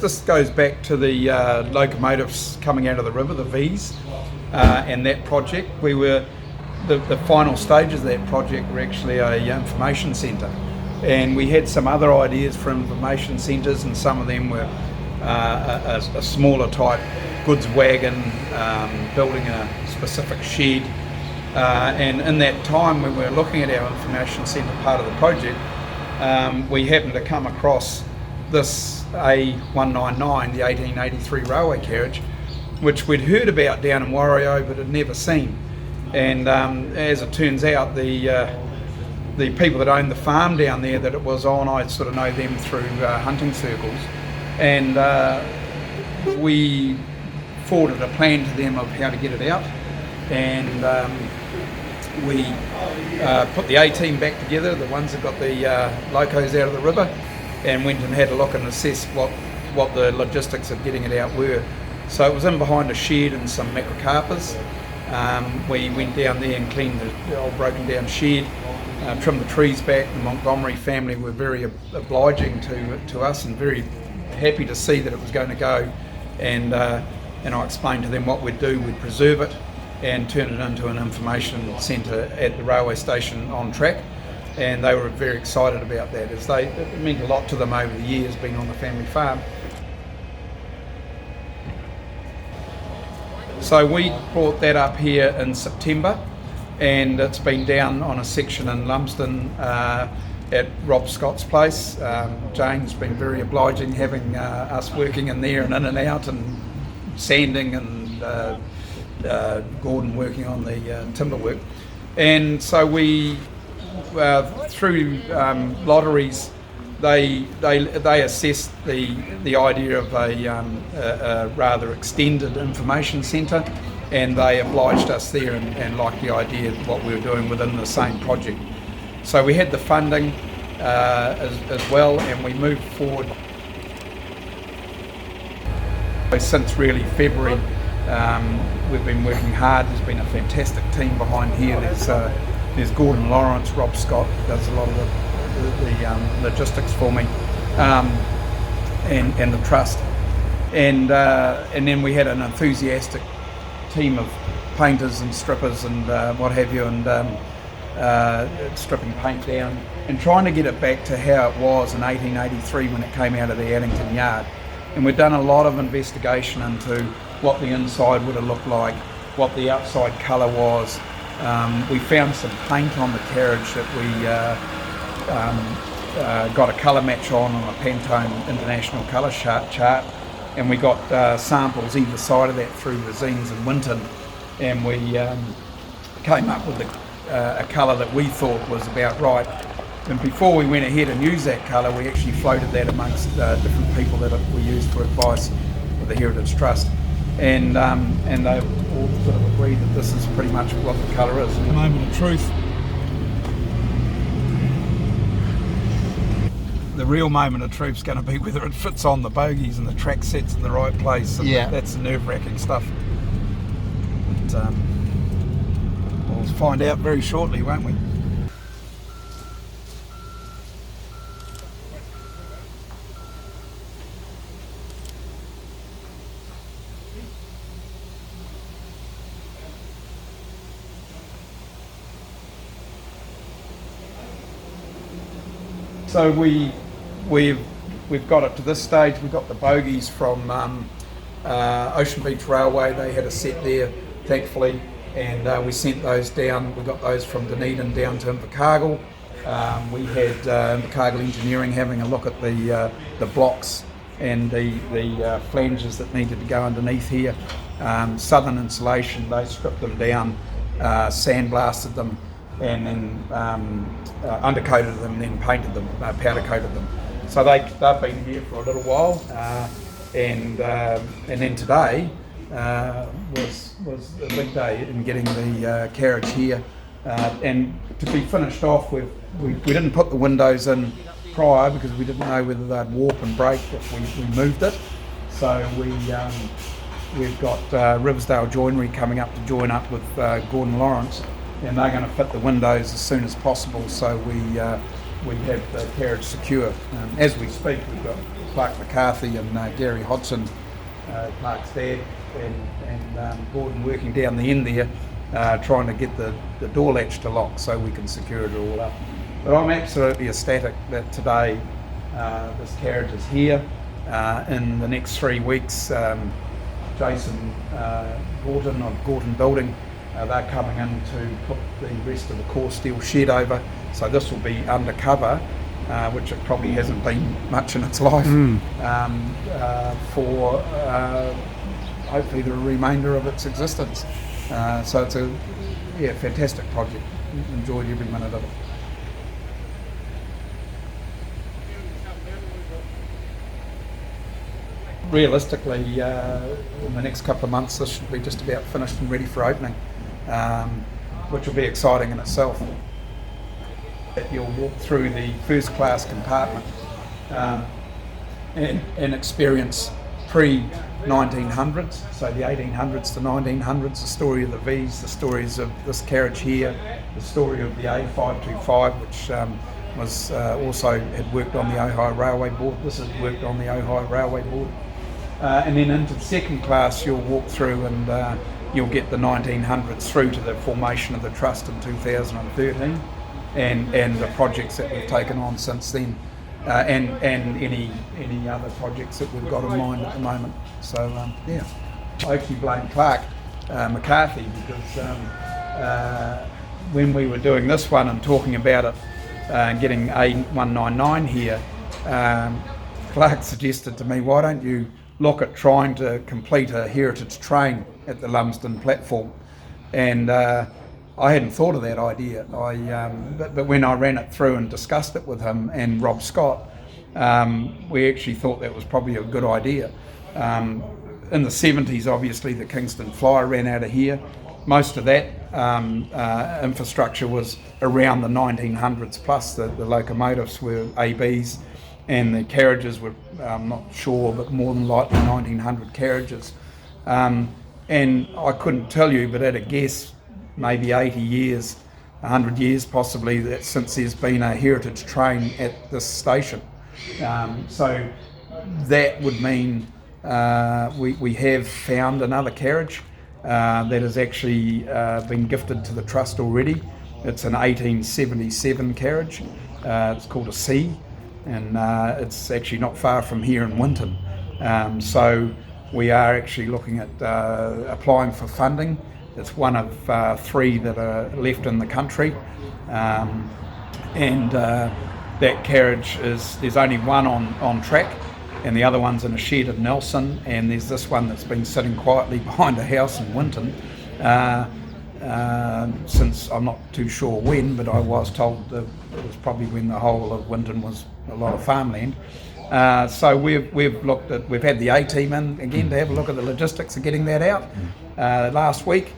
this goes back to the locomotives coming out of the river, the V's, and that project. We were the final stages of that project were actually a information centre, and we had some other ideas for information centres, and some of them were a smaller type goods wagon, building a specific shed, and in that time when we were looking at our information centre part of the project, we happened to come across this A199, the 1883 railway carriage, which we'd heard about down in Wairio but had never seen. And as it turns out, the people that owned the farm down there that it was on, I sort of know them through hunting circles, and we forwarded a plan to them of how to get it out, and we put the A-team back together, the ones that got the locos out of the river, and went and had a look and assessed what the logistics of getting it out were. So it was in behind a shed and some macrocarpers. We went down there and cleaned the old broken down shed, trimmed the trees back. The Montgomery family were very obliging to us and very happy to see that it was going to go, and I explained to them what we'd do. We'd preserve it and turn it into an information centre at the railway station on track, and they were very excited about that, as it meant a lot to them over the years being on the family farm. So we brought that up here in September, and it's been down on a section in Lumsden at Rob Scott's place. Jane's been very obliging, having us working in there and in and out, and sanding, and Gordon working on the timber work. And so we, through lotteries, they assessed the idea of a rather extended information centre, and they obliged us there and liked the idea of what we were doing within the same project. So we had the funding as well, and we moved forward. Since really February, we've been working hard. There's been a fantastic team behind here. There's Gordon Lawrence, Rob Scott does a lot of the logistics for me, and the trust, and then we had an enthusiastic team of painters and strippers and what have you, and stripping paint down and trying to get it back to how it was in 1883 when it came out of the Addington yard. And we've done a lot of investigation into what the inside would have looked like, what the outside colour was. We found some paint on the carriage that we got a colour match on a Pantone International colour chart, and we got samples either side of that through Resines and Winton, and we came up with a colour that we thought was about right. And before we went ahead and used that colour, we actually floated that amongst different people that we used for advice with the Heritage Trust, and they all sort of agreed that this is pretty much what the colour is. The moment of truth. The real moment of truth is going to be whether it fits on the bogies and the track sets in the right place. And yeah, that's the nerve-wracking stuff. But, we'll find out very shortly, won't we? So we've got it to this stage. We've got the bogies from Ocean Beach Railway. They had a set there, thankfully, and we sent those down. We got those from Dunedin down to Invercargill. We had Invercargill Engineering having a look at the blocks and the flanges that needed to go underneath here. Southern Insulation, they stripped them down, sandblasted them, and then undercoated them, then painted them, powder coated them. So they've been here for a little while, and then today was a big day in getting the carriage here, and to be finished off with. We didn't put the windows in prior because we didn't know whether they'd warp and break if we moved it. So we've got Riversdale Joinery coming up to join up with Gordon Lawrence, and they're going to fit the windows as soon as possible. So we have the carriage secure. As we speak, we've got Clark McCarthy and Gary Hodson, Clark's dad, and Gordon working down the end there, trying to get the door latch to lock so we can secure it all up. But I'm absolutely ecstatic that today this carriage is here. In the next 3 weeks, Jason Gorton of Gorton Building, they're coming in to put the rest of the core steel shed over. So this will be undercover, which it probably hasn't been much in its life, for hopefully the remainder of its existence. So it's a fantastic project. Enjoyed every minute of it. Realistically, in the next couple of months, this should be just about finished and ready for opening, which will be exciting in itself. You'll walk through the first class compartment and experience pre-1900s, so the 1800s to 1900s, the story of the V's, the stories of this carriage here, the story of the A525, which was also had worked on the Ohio Railway Board. This has worked on the Ohio Railway Board. And then into the second class you'll walk through and you'll get the 1900s through to the formation of the Trust in 2013 and the projects that we've taken on since then, and any other projects that we've got in mind at the moment. So I actually blame Clark McCarthy because when we were doing this one and talking about it and getting A199 here, Clark suggested to me, why don't you look at trying to complete a heritage train at the Lumsden platform? And I hadn't thought of that idea. But when I ran it through and discussed it with him and Rob Scott, we actually thought that was probably a good idea. In the 70s, obviously, the Kingston Flyer ran out of here. Most of that infrastructure was around the 1900s plus. The locomotives were ABs, and the carriages were, I'm not sure, but more than likely 1900 carriages. And I couldn't tell you, but at a guess, maybe 80 years, 100 years possibly, that since there's been a heritage train at this station. So that would mean we have found another carriage that has actually been gifted to the Trust already. It's an 1877 carriage. It's called a C, and it's actually not far from here in Winton. So we are actually looking at applying for funding. It's one of 3 that are left in the country, and that carriage there's only one on track, and the other one's in a shed at Nelson, and there's this one that's been sitting quietly behind a house in Winton since I'm not too sure when, but I was told that it was probably when the whole of Winton was a lot of farmland. So we've looked at, we've had the A-team in again to have a look at the logistics of getting that out. Last week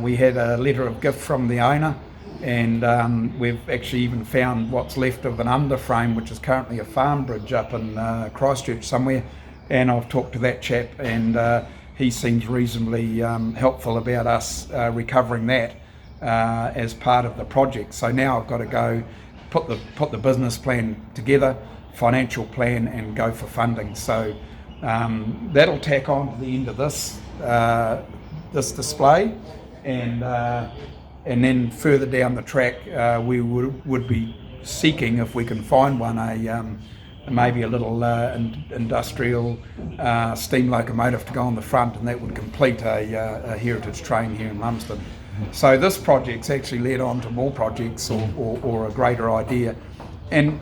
we had a letter of gift from the owner, and we've actually even found what's left of an underframe, which is currently a farm bridge up in Christchurch somewhere, and I've talked to that chap, and he seems reasonably helpful about us recovering that as part of the project. So now I've got to go put the business plan together, financial plan, and go for funding. So that'll tack on to the end of this display, and then further down the track we would be seeking, if we can find one, maybe a little industrial steam locomotive to go on the front, and that would complete a heritage train here in Lumsden. So this project's actually led on to more projects or a greater idea, and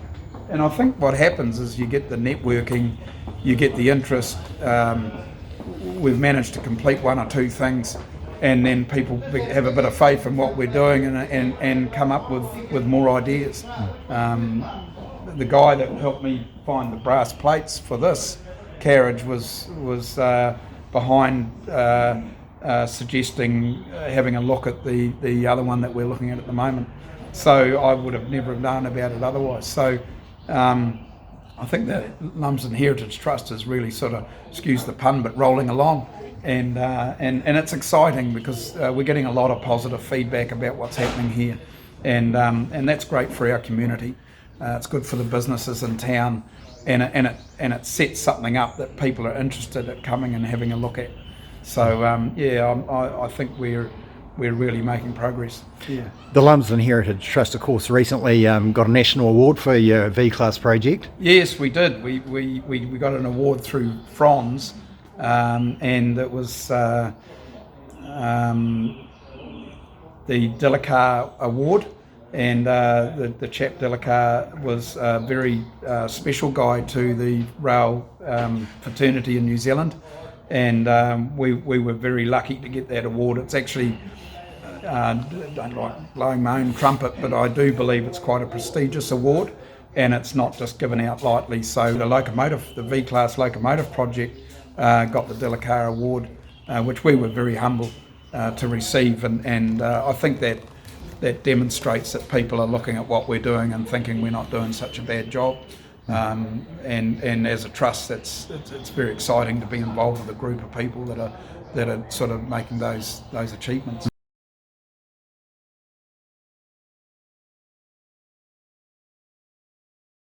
I think what happens is you get the networking, you get the interest. We've managed to complete 1 or 2 things, and then people have a bit of faith in what we're doing and come up with more ideas. The guy that helped me find the brass plates for this carriage was behind suggesting having a look at the other one that we're looking at the moment. So I would have never known about it otherwise. So I think that Lumsden Heritage Trust is really sort of, excuse the pun, but rolling along, and it's exciting because we're getting a lot of positive feedback about what's happening here, and that's great for our community. It's good for the businesses in town, and it sets something up that people are interested at coming and having a look at. So I think we're really making progress. Yeah. The Lumsden Heritage Trust, of course, recently got a national award for your V-Class project. Yes, we did. We got an award through Franz, and it was the Delacar Award, and the chap Delacar was a very special guy to the rail fraternity in New Zealand, and we were very lucky to get that award. It's actually, don't like blowing my own trumpet, but I do believe it's quite a prestigious award, and it's not just given out lightly. So the V-Class locomotive project got the Delacar Award, which we were very humble to receive, and I think that demonstrates that people are looking at what we're doing and thinking we're not doing such a bad job. And as a trust, it's very exciting to be involved with a group of people that are sort of making those achievements.